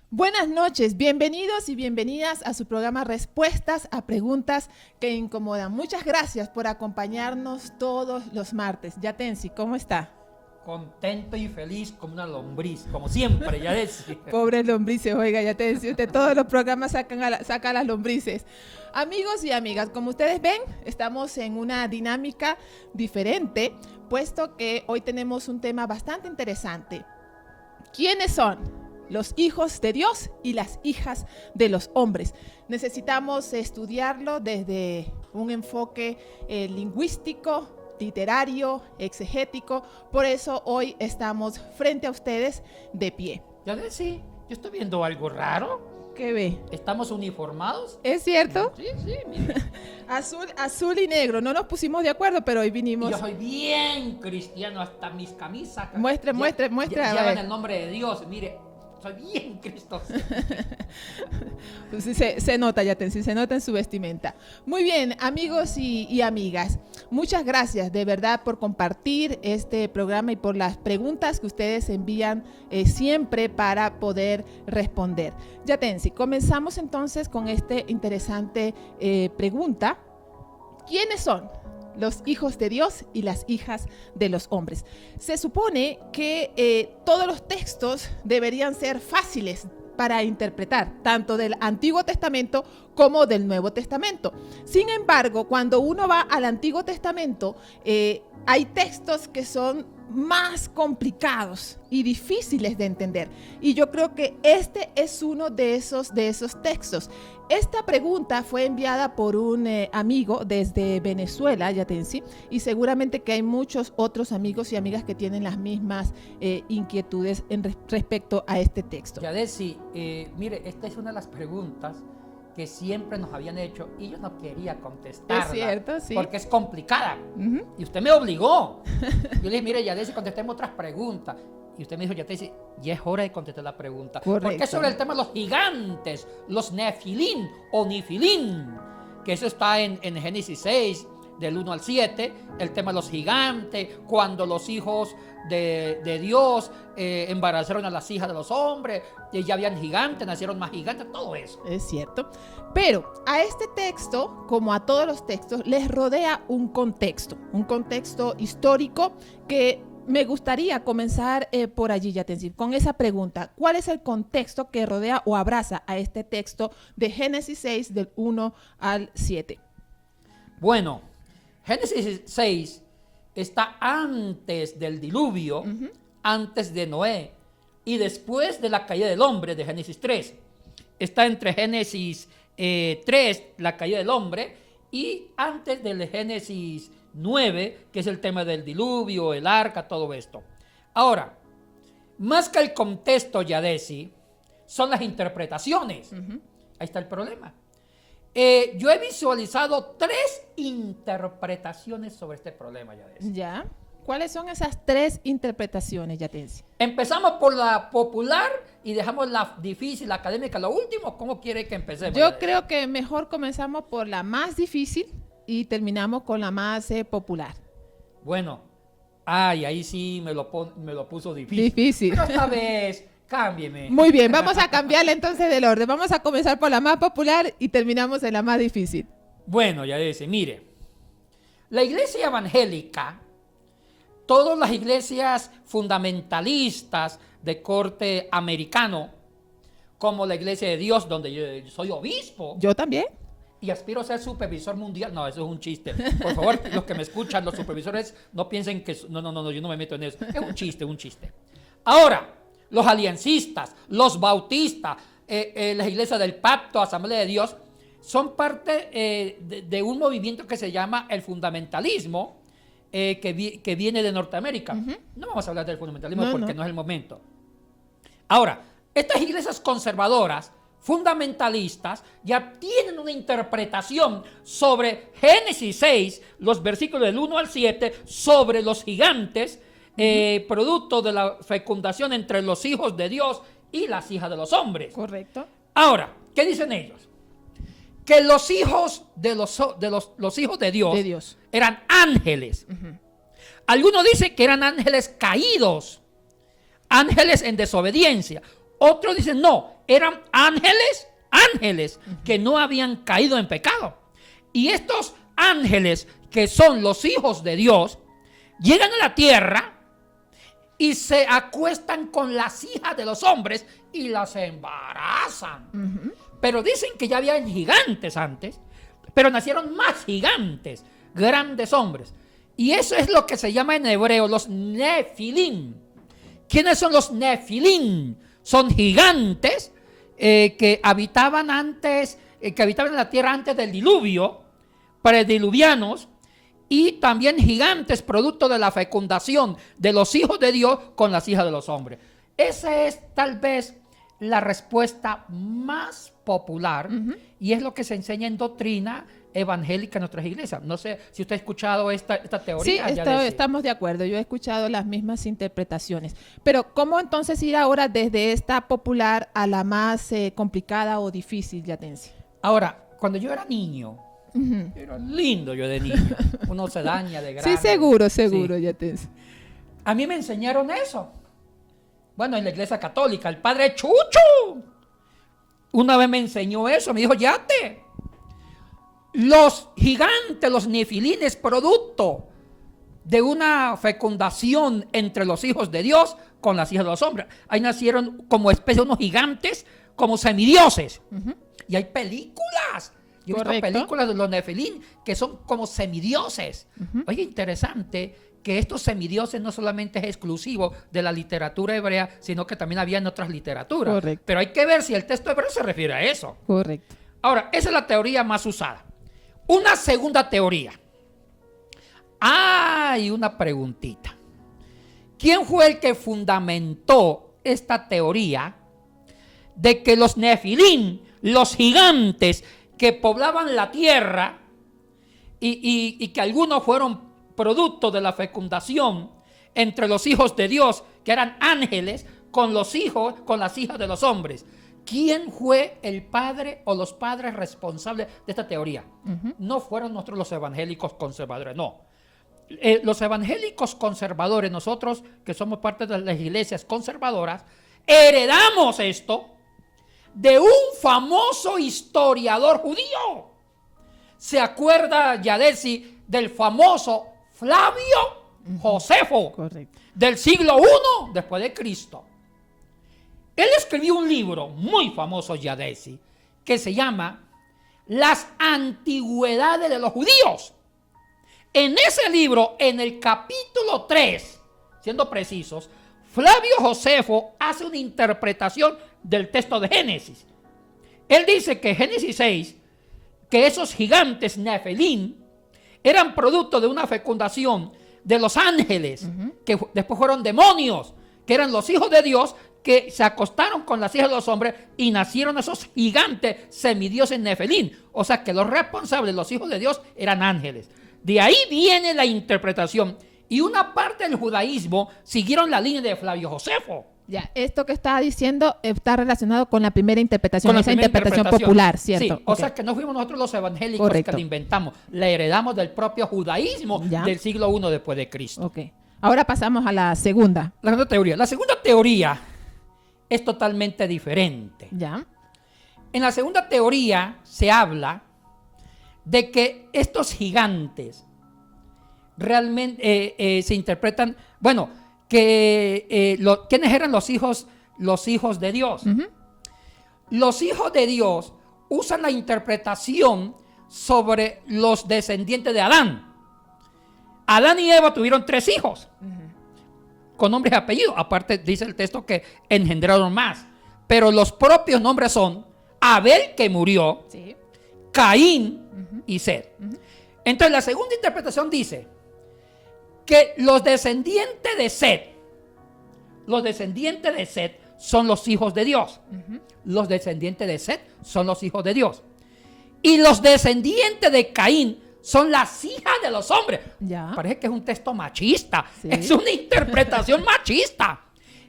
Buenas noches, bienvenidos y bienvenidas a su programa Respuestas a Preguntas que Incomodan. Muchas gracias por acompañarnos todos los martes. Yatensi, ¿cómo está? Contento y feliz como una lombriz, como siempre, Yadesi. Pobres lombrices, oiga, Yatensi, usted todos los programas saca a las lombrices. Amigos y amigas, como ustedes ven, estamos en una dinámica diferente, puesto que hoy tenemos un tema bastante interesante. ¿Quiénes son los hijos de Dios y las hijas de los hombres? Necesitamos estudiarlo desde un enfoque lingüístico, literario, exegético. Por eso hoy estamos frente a ustedes de pie. Yadesi, yo estoy viendo algo raro. ¿Qué ve? ¿Estamos uniformados? ¿Es cierto? Sí, mire. Azul y negro. No nos pusimos de acuerdo, pero hoy vinimos. Yo soy bien cristiano, hasta mis camisas. Muestre. Llevan el nombre de Dios, mire. Soy bien cristiano. Pues se nota, Yatensi, se nota en su vestimenta. Muy bien, amigos y amigas, muchas gracias de verdad por compartir este programa y por las preguntas que ustedes envían siempre para poder responder. Yatensi, comenzamos entonces con este interesante pregunta. ¿Quiénes son los hijos de Dios y las hijas de los hombres? Se supone que todos los textos deberían ser fáciles para interpretar, tanto del Antiguo Testamento como del Nuevo Testamento. Sin embargo, cuando uno va al Antiguo Testamento, hay textos que son más complicados y difíciles de entender. Y yo creo que este es uno de esos textos. Esta pregunta fue enviada por un amigo desde Venezuela, Yatensi, y seguramente que hay muchos otros amigos y amigas que tienen las mismas inquietudes respecto a este texto. Yadesi, mire, esta es una de las preguntas que siempre nos habían hecho y yo no quería contestarla. Es cierto, sí. Porque es complicada. Y usted me obligó. Yo le dije, mire, Yadesi, contestemos otras preguntas. Y usted me dijo, Yadesi, ya es hora de contestar la pregunta. Correcto. Porque es sobre el tema de los gigantes, los nefilín o nifilín, que eso está en Génesis 6, del 1 al 7, el tema de los gigantes, cuando los hijos de Dios embarazaron a las hijas de los hombres, y ya habían gigantes, nacieron más gigantes, todo eso. Es cierto. Pero a este texto, como a todos los textos, les rodea un contexto histórico que me gustaría comenzar por allí, Yatensi, con esa pregunta. ¿Cuál es el contexto que rodea o abraza a este texto de Génesis 6, del 1 al 7? Bueno, Génesis 6 está antes del diluvio, antes de Noé y después de la caída del hombre de Génesis 3. Está entre Génesis 3, la caída del hombre, y antes del Génesis 9, que es el tema del diluvio, el arca, todo esto. Ahora, más que el contexto, Yadesi, son las interpretaciones. Ahí está el problema. Yo he visualizado 3 interpretaciones sobre este problema, Yadesi. ¿Ya? ¿Cuáles son esas 3 interpretaciones, Yatensi? Empezamos por la popular y dejamos la difícil, la académica, lo último. ¿Cómo quiere que empecemos? Yo creo que mejor comenzamos por la más difícil y terminamos con la más popular. Bueno, ahí sí me lo puso difícil. Difícil. Pero esta vez, cámbieme. Muy bien, vamos a cambiarle entonces del orden. Vamos a comenzar por la más popular y terminamos en la más difícil. Bueno, ya dice, mire, la iglesia evangélica, todas las iglesias fundamentalistas de corte americano, como la Iglesia de Dios, donde yo soy obispo. Yo también. Y aspiro a ser supervisor mundial. No, eso es un chiste. Por favor, los que me escuchan, los supervisores, no piensen que... No, yo no me meto en eso. Es un chiste. Ahora, los aliancistas, los bautistas, las iglesias del Pacto, Asamblea de Dios, son parte de un movimiento que se llama el fundamentalismo, que viene de Norteamérica. No vamos a hablar del fundamentalismo porque no es el momento. Ahora, estas iglesias conservadoras, fundamentalistas, ya tienen una interpretación sobre Génesis 6, los versículos del 1 al 7, sobre los gigantes, producto de la fecundación entre los hijos de Dios y las hijas de los hombres. Correcto. Ahora, ¿qué dicen ellos? Que los hijos de los hijos de Dios eran ángeles. Algunos dicen que eran ángeles caídos, ángeles en desobediencia. Otros dicen no, eran ángeles que no habían caído en pecado. Y estos ángeles, que son los hijos de Dios, llegan a la tierra y se acuestan con las hijas de los hombres y las embarazan. Pero dicen que ya habían gigantes antes, pero nacieron más gigantes, grandes hombres. Y eso es lo que se llama en hebreo los nefilim. ¿Quiénes son los nefilim? Son gigantes que habitaban antes, que habitaban en la tierra antes del diluvio, prediluvianos, y también gigantes producto de la fecundación de los hijos de Dios con las hijas de los hombres. Esa es tal vez la respuesta más popular y es lo que se enseña en doctrina evangélica en nuestras iglesias. No sé si usted ha escuchado esta teoría. Sí, estamos de acuerdo. Yo he escuchado las mismas interpretaciones. Pero ¿cómo entonces ir ahora desde esta popular a la más complicada o difícil, Yatensi? Ahora, cuando yo era niño, era lindo yo de niño. Uno se daña de grande. Sí, seguro, sí. Yatensi. A mí me enseñaron eso. Bueno, en la iglesia católica, el padre Chucho una vez me enseñó eso. Me dijo, Yate, los gigantes, los nefilines, producto de una fecundación entre los hijos de Dios con las hijas de los hombres. Ahí nacieron como especie de unos gigantes, como semidioses. Y hay películas. Yo he visto películas de los nefilín que son como semidioses. Oye, interesante que estos semidioses no solamente es exclusivo de la literatura hebrea, sino que también había en otras literaturas. Correcto. Pero hay que ver si el texto hebreo se refiere a eso. Correcto. Ahora, esa es la teoría más usada. Una segunda teoría. Hay una preguntita. ¿Quién fue el que fundamentó esta teoría de que los nefilín, los gigantes que poblaban la tierra y que algunos fueron producto de la fecundación entre los hijos de Dios, que eran ángeles, con las hijas de los hombres? ¿Quién fue el padre o los padres responsables de esta teoría? No fueron nosotros los evangélicos conservadores, no. Los evangélicos conservadores, nosotros que somos parte de las iglesias conservadoras, heredamos esto de un famoso historiador judío. ¿Se acuerda, Yadesi, del famoso Flavio Josefo? Correcto. Del siglo I después de Cristo? Él escribió un libro muy famoso, Yadesi, que se llama Las Antigüedades de los Judíos. En ese libro, en el capítulo 3, siendo precisos, Flavio Josefo hace una interpretación del texto de Génesis. Él dice que Génesis 6, que esos gigantes nefelín eran producto de una fecundación de los ángeles, que después fueron demonios, que eran los hijos de Dios, que se acostaron con las hijas de los hombres y nacieron esos gigantes semidioses nefelín. O sea que los responsables, los hijos de Dios, eran ángeles. De ahí viene la interpretación. Y una parte del judaísmo siguieron la línea de Flavio Josefo. Ya, esto que está diciendo está relacionado con la primera interpretación, esa interpretación popular, ¿cierto? Sí, o sea que no fuimos nosotros los evangélicos que la inventamos, la heredamos del propio judaísmo del siglo I después de Cristo. Ok. Ahora pasamos a la segunda. La segunda teoría. La segunda teoría es totalmente diferente. Ya. En la segunda teoría se habla de que estos gigantes realmente se interpretan, bueno, que ¿quiénes eran los hijos de Dios? Los hijos de Dios usan la interpretación sobre los descendientes de Adán. Adán y Eva tuvieron 3 hijos con nombres y apellidos. Aparte dice el texto que engendraron más, pero los propios nombres son Abel, que murió, Caín y Set. Entonces la segunda interpretación dice que los descendientes de Set son los hijos de Dios. Los descendientes de Set son los hijos de Dios. Y los descendientes de Caín son las hijas de los hombres. Ya. Parece que es un texto machista. Sí. Es una interpretación machista.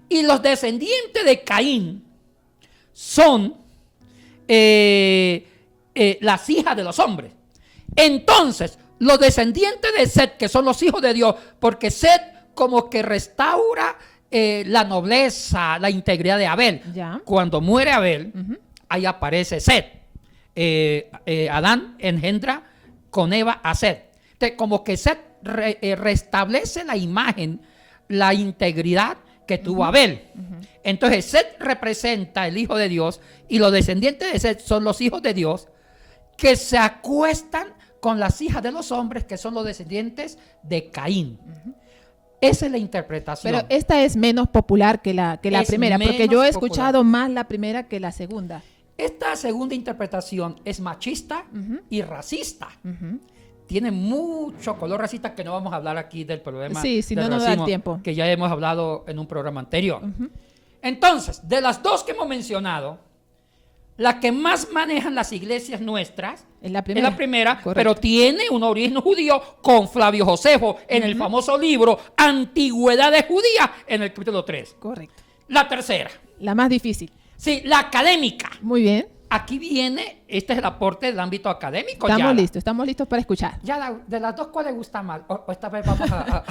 Y los descendientes de Caín son las hijas de los hombres. Entonces, los descendientes de Set, que son los hijos de Dios, porque Set como que restaura la nobleza, la integridad de Abel. Ya. Cuando muere Abel, ahí aparece Set. Adán engendra con Eva a Set. Entonces, como que Set restablece la imagen, la integridad que tuvo Abel. Entonces, Set representa el Hijo de Dios y los descendientes de Set son los hijos de Dios que se acuestan con las hijas de los hombres que son los descendientes de Caín. Esa es la interpretación. Pero esta es menos popular que la primera, porque yo he escuchado más la primera que la segunda. Esta segunda interpretación es machista y racista. Tiene mucho color racista, que no vamos a hablar aquí del problema sí, si del no nos da el tiempo, que ya hemos hablado en un programa anterior. Entonces, de las dos que hemos mencionado, la que más manejan las iglesias nuestras es la primera, Correcto. Pero tiene un origen judío con Flavio Josefo en el famoso libro Antigüedades Judías en el capítulo 3. Correcto. La tercera. La más difícil. Sí, la académica. Muy bien. Aquí viene, este es el aporte del ámbito académico. Estamos listos para escuchar. Ya, de las dos, ¿cuál le gusta más? O esta vez vamos a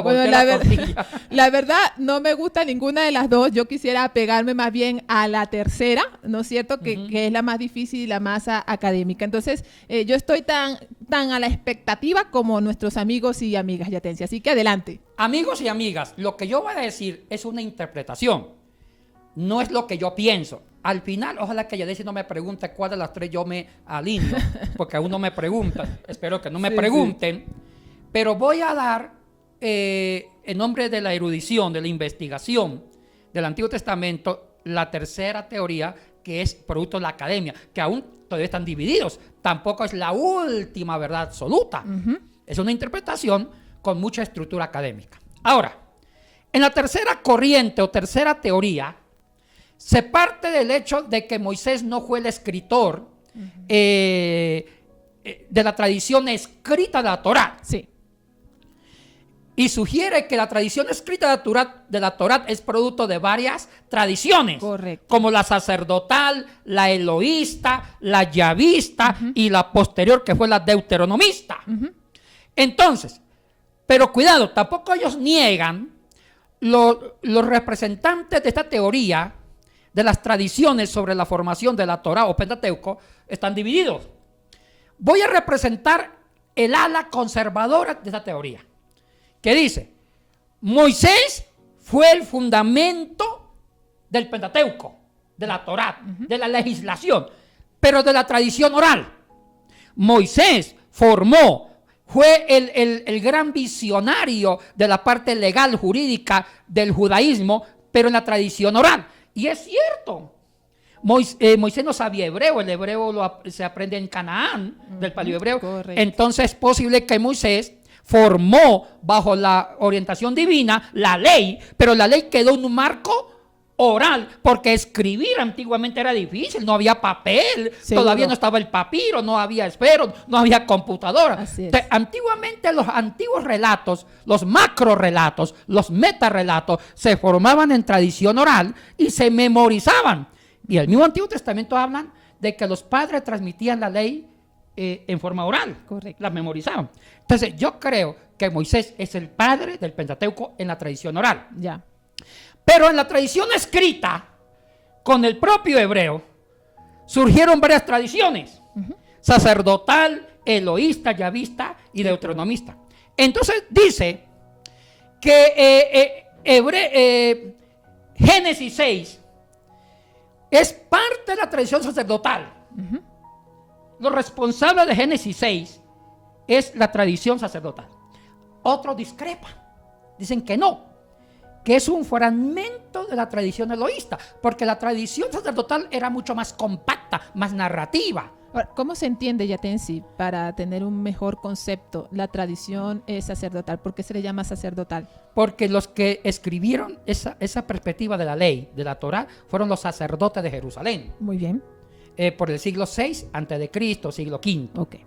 bueno, voltear la tortilla. La verdad, no me gusta ninguna de las dos. Yo quisiera pegarme más bien a la tercera, ¿no es cierto? Que es la más difícil y la más académica. Entonces, yo estoy tan a la expectativa como nuestros amigos y amigas, Yatensi. Así que adelante. Amigos y amigas, lo que yo voy a decir es una interpretación. No es lo que yo pienso. Al final, ojalá que Yatensi no me pregunte cuál de las tres yo me alineo, porque aún no me preguntan. Espero que no me pregunten. Sí. Pero voy a dar, en nombre de la erudición, de la investigación del Antiguo Testamento, la tercera teoría, que es producto de la academia, que aún todavía están divididos. Tampoco es la última verdad absoluta. Es una interpretación con mucha estructura académica. Ahora, en la tercera corriente o tercera teoría, se parte del hecho de que Moisés no fue el escritor de la tradición escrita de la Torá. Sí. Y sugiere que la tradición escrita de la Torá es producto de varias tradiciones. Correcto. Como la sacerdotal, la eloísta, la yavista y la posterior que fue la deuteronomista. Entonces, pero cuidado, tampoco ellos niegan, los representantes de esta teoría de las tradiciones sobre la formación de la Torá o Pentateuco están divididos. Voy a representar el ala conservadora de esta teoría, que dice, Moisés fue el fundamento del Pentateuco, de la Torá, de la legislación, pero de la tradición oral. Moisés fue el gran visionario de la parte legal, jurídica del judaísmo, pero en la tradición oral. Y es cierto, Moisés no sabía hebreo, el hebreo se aprende en Canaán, del paleohebreo. Correcto. Entonces es posible que Moisés formó bajo la orientación divina la ley, pero la ley quedó en un marco oral, porque escribir antiguamente era difícil, no había papel, Seguro. Todavía no estaba el papiro, no había esfero, no había computadora. Así es. Entonces, antiguamente los antiguos relatos, los macro relatos, los metarrelatos se formaban en tradición oral y se memorizaban. Y el mismo Antiguo Testamento hablan de que los padres transmitían la ley en forma oral. Correcto. La memorizaban. Entonces yo creo que Moisés es el padre del Pentateuco en la tradición oral. Ya. Pero en la tradición escrita, con el propio hebreo, surgieron varias tradiciones. Sacerdotal, eloísta, yavista y deuteronomista. Entonces dice que Génesis 6 es parte de la tradición sacerdotal. Lo responsable de Génesis 6 es la tradición sacerdotal. Otros discrepan. Dicen que no, que es un fragmento de la tradición eloísta, porque la tradición sacerdotal era mucho más compacta, más narrativa. Ahora, ¿cómo se entiende, Yatensi, para tener un mejor concepto, la tradición sacerdotal? ¿Por qué se le llama sacerdotal? Porque los que escribieron esa perspectiva de la ley, de la Torá, fueron los sacerdotes de Jerusalén. Muy bien. Por el siglo VI a.C., siglo V. Okay.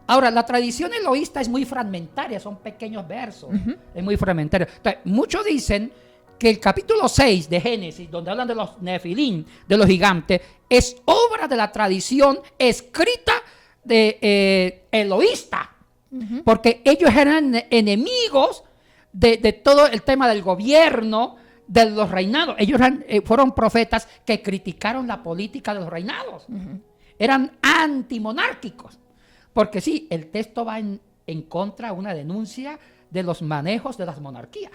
Ahora, la tradición eloísta es muy fragmentaria, son pequeños versos, es muy fragmentaria. Entonces, muchos dicen que el capítulo 6 de Génesis, donde hablan de los Nefilim, de los gigantes, es obra de la tradición escrita de eloísta, porque ellos eran enemigos de todo el tema del gobierno de los reinados. Ellos fueron profetas que criticaron la política de los reinados. Eran antimonárquicos. Porque sí, el texto va en contra de una denuncia de los manejos de las monarquías.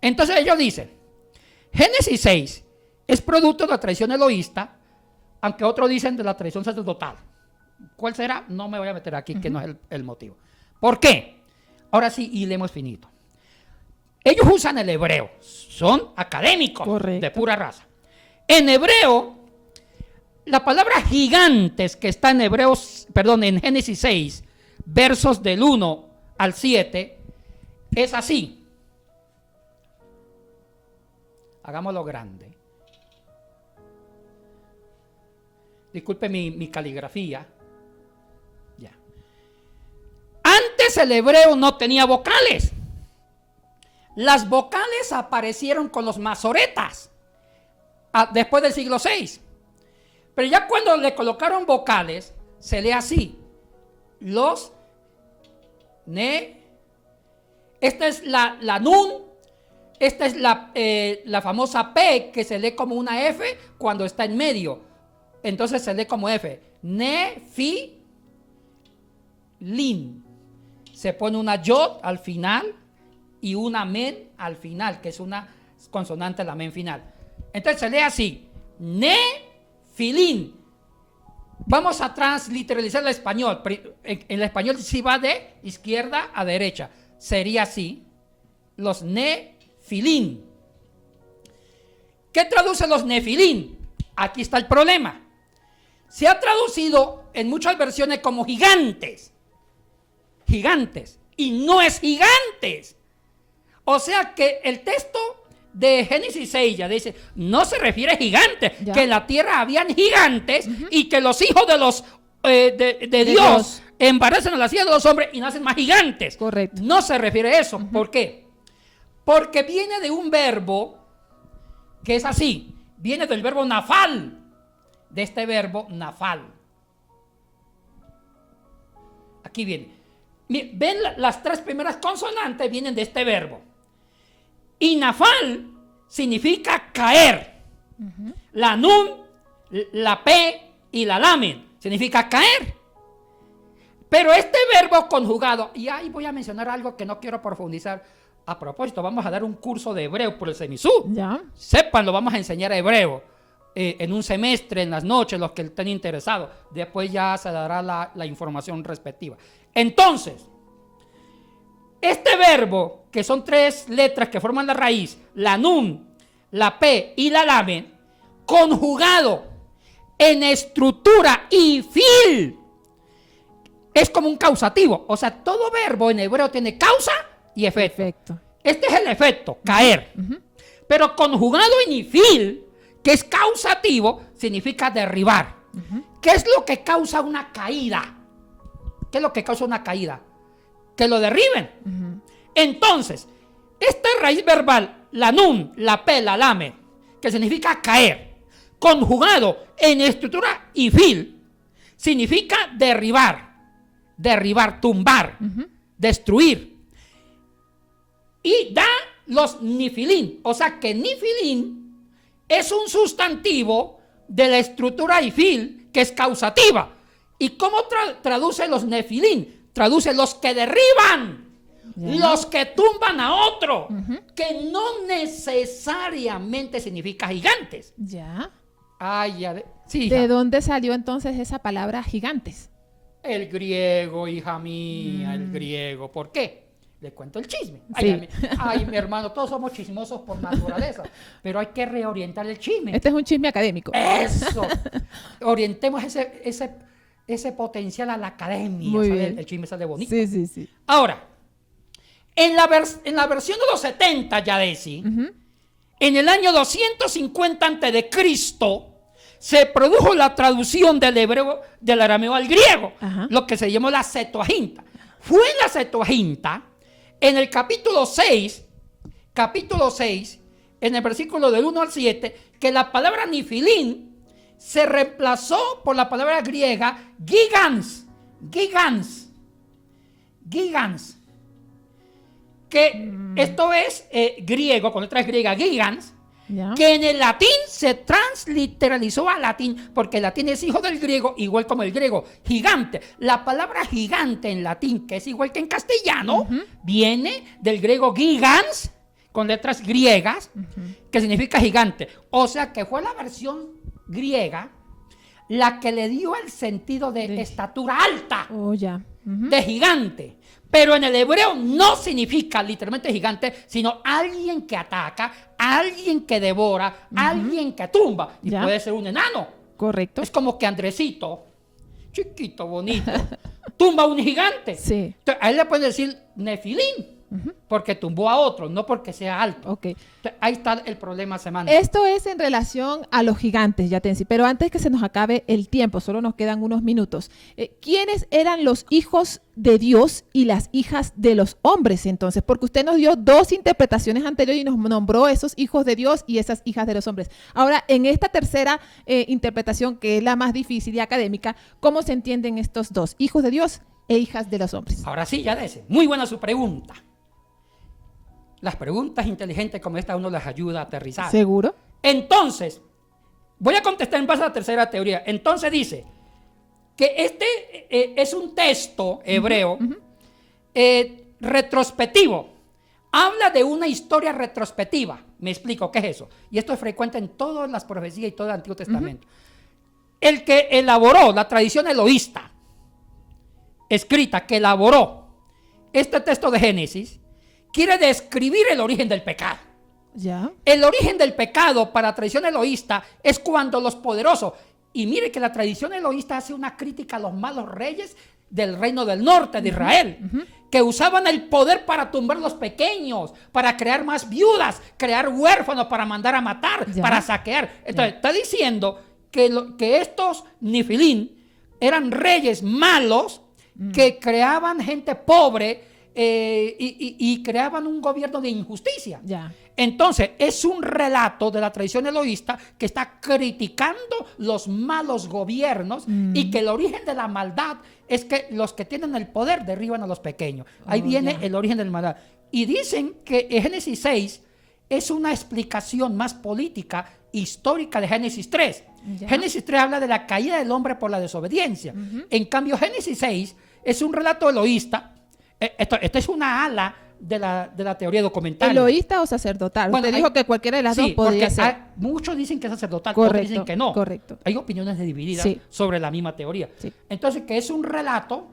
Entonces ellos dicen, Génesis 6 es producto de la tradición eloísta, aunque otros dicen de la tradición sacerdotal. ¿Cuál será? No me voy a meter aquí, que no es el motivo. ¿Por qué? Ahora sí, y le hemos finito. Ellos usan el hebreo, son académicos. Correcto. De pura raza. En hebreo, la palabra gigantes que está en en Génesis 6, versos del 1 al 7, es así. Hagámoslo grande. Disculpe mi caligrafía. Ya. Antes el hebreo no tenía vocales. Las vocales aparecieron con los masoretas después del siglo VI. Pero ya cuando le colocaron vocales, se lee así. Los ne. Esta es la nun. Esta es la famosa P, que se lee como una F cuando está en medio. Entonces se lee como F. Ne, fi, lin. Se pone una yod al final y una men al final, que es una consonante, la men final. Entonces se lee así. Ne, filín. Vamos a transliteralizar el español. En el español sí va de izquierda a derecha. Sería así. Los nefilín. ¿Qué traduce los nefilín? Aquí está el problema. Se ha traducido en muchas versiones como gigantes. Gigantes. Y no es gigantes. O sea que el texto de Génesis 6 ya dice, no se refiere a gigantes, ya. Que en la tierra habían gigantes y que los hijos de los de Dios embarazan a las hijas de los hombres y nacen más gigantes. Correcto. No se refiere a eso. ¿Por qué? Porque viene de un verbo que es así. Viene del verbo nafal. De este verbo nafal. Aquí viene. Ven, las tres primeras consonantes vienen de este verbo. Y nafal significa caer. La nun, la p y la lamen significa caer. Pero este verbo conjugado, y ahí voy a mencionar algo que no quiero profundizar. A propósito, vamos a dar un curso de hebreo por el Semisud. Ya. Sépanlo, vamos a enseñar hebreo en un semestre, en las noches, los que estén interesados. Después ya se dará la información respectiva. Entonces, este verbo, que son tres letras que forman la raíz, la nun, la p y la lamen, conjugado en estructura y fil, es como un causativo. O sea, todo verbo en hebreo tiene causa y efecto. Este es el efecto, caer. Pero conjugado en ifil, que es causativo, significa derribar. ¿Qué es lo que causa una caída? ¿Qué es lo que causa una caída? Que lo derriben. Entonces, esta raíz verbal, la nun, la p, la lame, que significa caer, conjugado en estructura ifil, significa derribar, tumbar, destruir. Y da los nifilín. O sea que nifilín es un sustantivo de la estructura ifil que es causativa. ¿Y cómo traduce los nefilín? Traduce los que derriban, los que tumban a otro, que no necesariamente significa gigantes. Ya. Sí, ¿De dónde salió entonces esa palabra gigantes? El griego, hija mía, el griego. ¿Por qué? Le cuento el chisme. Sí. Ay, mi hermano, todos somos chismosos por naturaleza, pero hay que reorientar el chisme. Este es un chisme académico. Eso. Orientemos ese potencial a la academia. Muy bien. El chisme sale bonito. Sí. Ahora, en la versión de los 70, Yadesi, en el año 250 a.C., se produjo la traducción del hebreo, del arameo al griego, lo que se llamó la Septuaginta. Fue en la Septuaginta, en el capítulo 6, en el versículo del 1 al 7, que la palabra nifilín se reemplazó por la palabra griega gigans, que esto es griego, con letras griegas, gigans, Ya. que en el latín se transliteralizó al latín, porque el latín es hijo del griego, igual como el griego, gigante. La palabra gigante en latín, que es igual que en castellano, viene del griego gigans, con letras griegas, que significa gigante. O sea que fue la versión griega la que le dio el sentido de estatura alta, Oh, ya. de gigante. Pero en el hebreo no significa literalmente gigante, sino alguien que ataca, alguien que devora, alguien que tumba. Y Ya. puede ser un enano. Correcto. Es como que Andresito, chiquito, bonito, tumba a un gigante. Sí. Entonces, a él le pueden decir Nefilín, porque tumbó a otro, no porque sea alto. Ok. Entonces, ahí está el problema semántico. Esto es en relación a los gigantes, Yatensi, pero antes que se nos acabe el tiempo, solo nos quedan unos minutos. ¿Quiénes eran los hijos de Dios y las hijas de los hombres entonces? Porque usted nos dio dos interpretaciones anteriores y nos nombró esos hijos de Dios y esas hijas de los hombres. Ahora, en esta tercera interpretación, que es la más difícil y académica, ¿cómo se entienden estos dos, hijos de Dios e hijas de los hombres? Ahora sí, ya dice, muy buena su pregunta. Las preguntas inteligentes como esta uno las ayuda a aterrizar. ¿Seguro? Entonces, voy a contestar en base a la tercera teoría. Entonces dice que este es un texto hebreo retrospectivo. Habla de una historia retrospectiva. Me explico, ¿qué es eso? Y esto es frecuente en todas las profecías y todo el Antiguo Testamento. El que elaboró la tradición eloísta, escrita, que elaboró este texto de Génesis, quiere describir el origen del pecado. Ya. El origen del pecado para la tradición eloísta es cuando los poderosos, y mire que la tradición eloísta hace una crítica a los malos reyes del reino del norte de Israel, que usaban el poder para tumbar los pequeños, para crear más viudas, crear huérfanos, para mandar a matar, Ya. para saquear. Entonces, está diciendo que estos Nifilín eran reyes malos que creaban gente pobre y creaban un gobierno de injusticia. Ya. Entonces, es un relato de la tradición eloísta que está criticando los malos gobiernos y que el origen de la maldad es que los que tienen el poder derriban a los pequeños. Ahí viene ya. el origen de la maldad. Y dicen que Génesis 6 es una explicación más política, histórica de Génesis 3. Ya. Génesis 3 habla de la caída del hombre por la desobediencia. En cambio, Génesis 6 es un relato eloísta. Esto es una ala de la teoría documental. ¿Eloísta o sacerdotal? Bueno, Usted dijo que cualquiera de las dos podría porque ser. muchos dicen que es sacerdotal, otros Correcto, dicen que no. correcto. Hay opiniones divididas Sí. sobre la misma teoría. Sí. Entonces, que es un relato,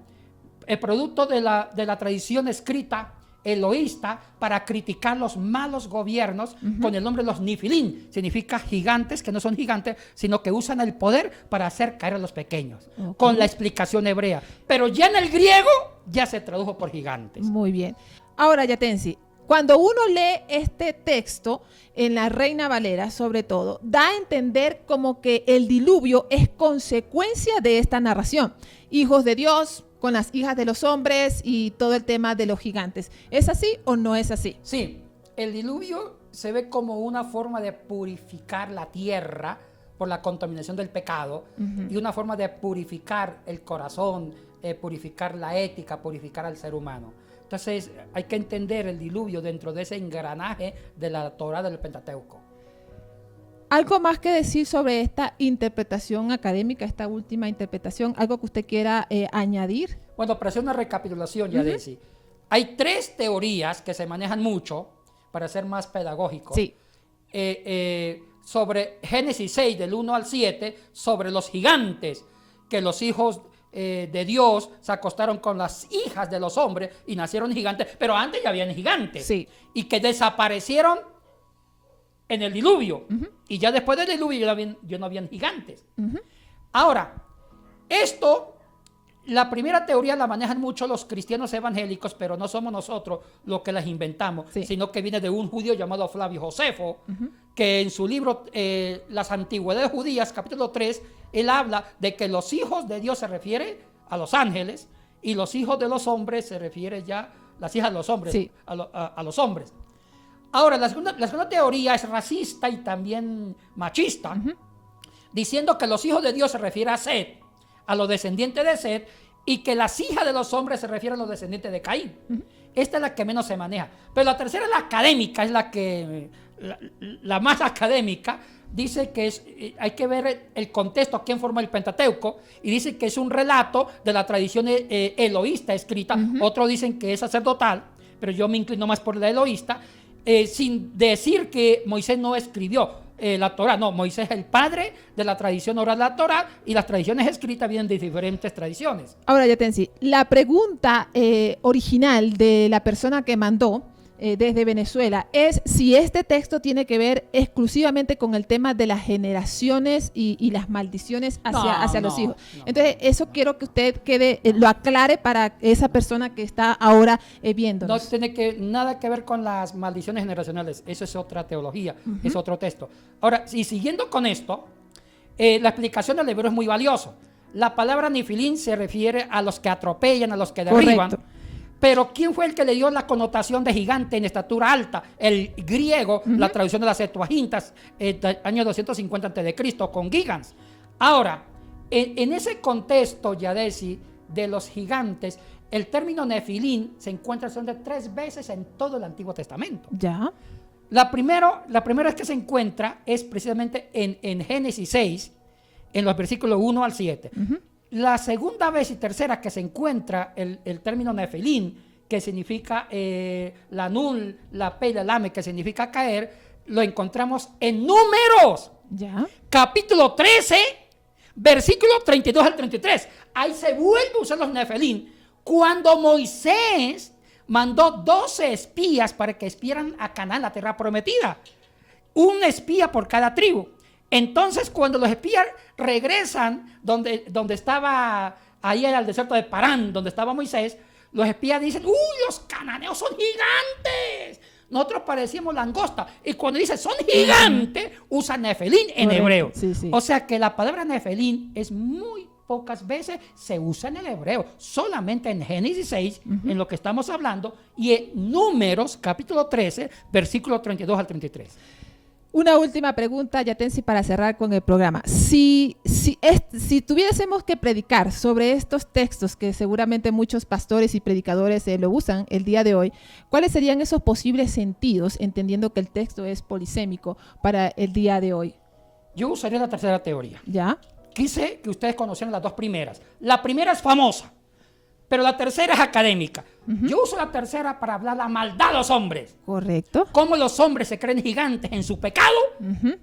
el producto de la tradición escrita eloísta para criticar los malos gobiernos con el nombre de los Nifilín. Significa gigantes, que no son gigantes, sino que usan el poder para hacer caer a los pequeños. Ok. Con la explicación hebrea. Pero ya en el griego ya se tradujo por gigantes. Muy bien. Ahora, Yatensi, cuando uno lee este texto en la Reina Valera, sobre todo, da a entender como que el diluvio es consecuencia de esta narración. Hijos de Dios con las hijas de los hombres y todo el tema de los gigantes. ¿Es así o no es así? Sí, el diluvio se ve como una forma de purificar la tierra por la contaminación del pecado y una forma de purificar el corazón, purificar la ética, purificar al ser humano. Entonces hay que entender el diluvio dentro de ese engranaje de la Torá del Pentateuco. ¿Algo más que decir sobre esta interpretación académica, esta última interpretación? ¿Algo que usted quiera añadir? Bueno, para hacer una recapitulación, Yadesi, hay tres teorías que se manejan mucho para ser más pedagógico. Sí. Sobre Génesis 6, del 1 al 7, sobre los gigantes, que los hijos de Dios se acostaron con las hijas de los hombres y nacieron gigantes, pero antes ya habían gigantes. Sí. Y que desaparecieron en el diluvio. Y ya después del diluvio ya no habían gigantes. Ahora, esto, la primera teoría la manejan mucho los cristianos evangélicos, pero no somos nosotros los que las inventamos, Sí. sino que viene de un judío llamado Flavio Josefo, que en su libro Las Antigüedades Judías, capítulo 3, él habla de que los hijos de Dios se refiere a los ángeles y los hijos de los hombres se refiere ya, las hijas de los hombres, Sí. a los hombres. Ahora, la segunda teoría es racista y también machista, diciendo que los hijos de Dios se refiere a Set, a los descendientes de Set, y que las hijas de los hombres se refieren a los descendientes de Caín. Esta es la que menos se maneja. Pero la tercera, la académica, es la que la más académica, dice que hay que ver el contexto, quién forma el Pentateuco, y dice que es un relato de la tradición eloísta escrita. Otros dicen que es sacerdotal, pero yo me inclino más por la eloísta, sin decir que Moisés no escribió la Torá. No, Moisés es el padre de la tradición oral de la Torá, y las tradiciones escritas vienen de diferentes tradiciones. Ahora, Yatensi, la pregunta original de la persona que mandó desde Venezuela es si este texto tiene que ver exclusivamente con el tema de las generaciones y las maldiciones hacia los hijos. No. Entonces, eso quiero que usted lo aclare para esa persona que está ahora viéndonos. No tiene nada que ver con las maldiciones generacionales. Eso es otra teología, es otro texto. Ahora, y siguiendo con esto, la explicación del hebreo es muy valioso. La palabra nefilín se refiere a los que atropellan, a los que derriban. Correcto. Pero ¿quién fue el que le dio la connotación de gigante en estatura alta? El griego, la traducción de las Septuagintas, año 250 a.C., con gigans. Ahora, en ese contexto, Yadesi, de los gigantes, el término nefilín se encuentra solamente 3 veces en todo el Antiguo Testamento. Ya. La primera vez que se encuentra es precisamente en Génesis 6, en los versículos 1 al 7. La segunda vez y tercera que se encuentra el término nefilín, que significa la Nun, la Pe y la Lame, que significa caer, lo encontramos en Números. ¿Ya? Capítulo 13, versículo 32 al 33. Ahí se vuelve a usar los nefilín. Cuando Moisés mandó 12 espías para que espiaran a Canaán, la tierra prometida. Un espía por cada tribu. Entonces, cuando los espías regresan donde estaba, ahí era el desierto de Parán, donde estaba Moisés, los espías dicen, ¡uy, los cananeos son gigantes! Nosotros parecíamos langosta. Y cuando dice son gigantes, usa nefilín en hebreo. Sí, sí. O sea que la palabra nefilín es muy pocas veces se usa en el hebreo. Solamente en Génesis 6, en lo que estamos hablando, y en Números, capítulo 13, versículo 32 al 33. Una última pregunta, Yatensi, para cerrar con el programa. Si tuviésemos que predicar sobre estos textos que seguramente muchos pastores y predicadores lo usan el día de hoy, ¿cuáles serían esos posibles sentidos, entendiendo que el texto es polisémico para el día de hoy? Yo usaría la tercera teoría. ¿Ya? Quise que ustedes conocieran las dos primeras. La primera es famosa, pero la tercera es académica. Yo uso la tercera para hablar la maldad de los hombres. Correcto. Cómo los hombres se creen gigantes en su pecado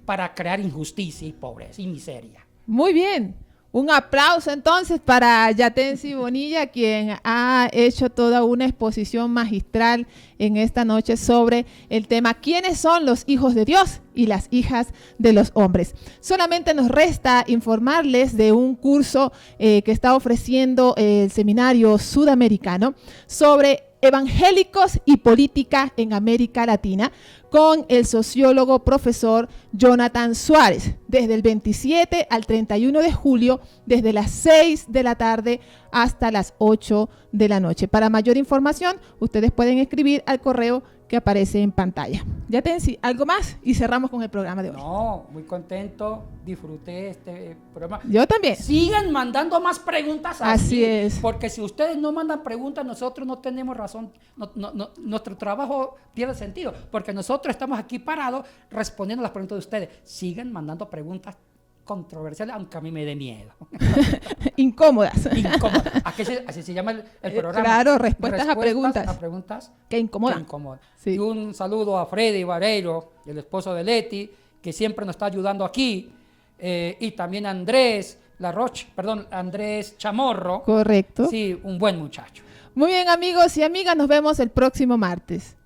para crear injusticia y pobreza y miseria. Muy bien. Un aplauso entonces para Yatensi Bonilla, quien ha hecho toda una exposición magistral en esta noche sobre el tema ¿quiénes son los hijos de Dios y las hijas de los hombres? Solamente nos resta informarles de un curso que está ofreciendo el Seminario Sudamericano sobre evangélicos y política en América Latina, con el sociólogo profesor Jonathan Suárez, desde el 27 al 31 de julio, desde las 6 de la tarde hasta las 8 de la noche. Para mayor información, ustedes pueden escribir al correo que aparece en pantalla. Yatensi, ¿algo más? Y cerramos con el programa de hoy. No, muy contento, disfruté este programa. Yo también. Sigan mandando más preguntas así es. Porque si ustedes no mandan preguntas, nosotros no tenemos razón, nuestro trabajo pierde sentido, porque nosotros estamos aquí parados respondiendo a las preguntas de ustedes. Sigan mandando preguntas controversiales, aunque a mí me dé miedo. Incómodas. Incómodas. Así se llama el programa. Claro, respuestas a preguntas. A preguntas que incomodan. Sí. Y un saludo a Freddy Vareiro, el esposo de Leti, que siempre nos está ayudando aquí. Y también a Andrés Andrés Chamorro. Correcto. Sí, un buen muchacho. Muy bien, amigos y amigas, nos vemos el próximo martes.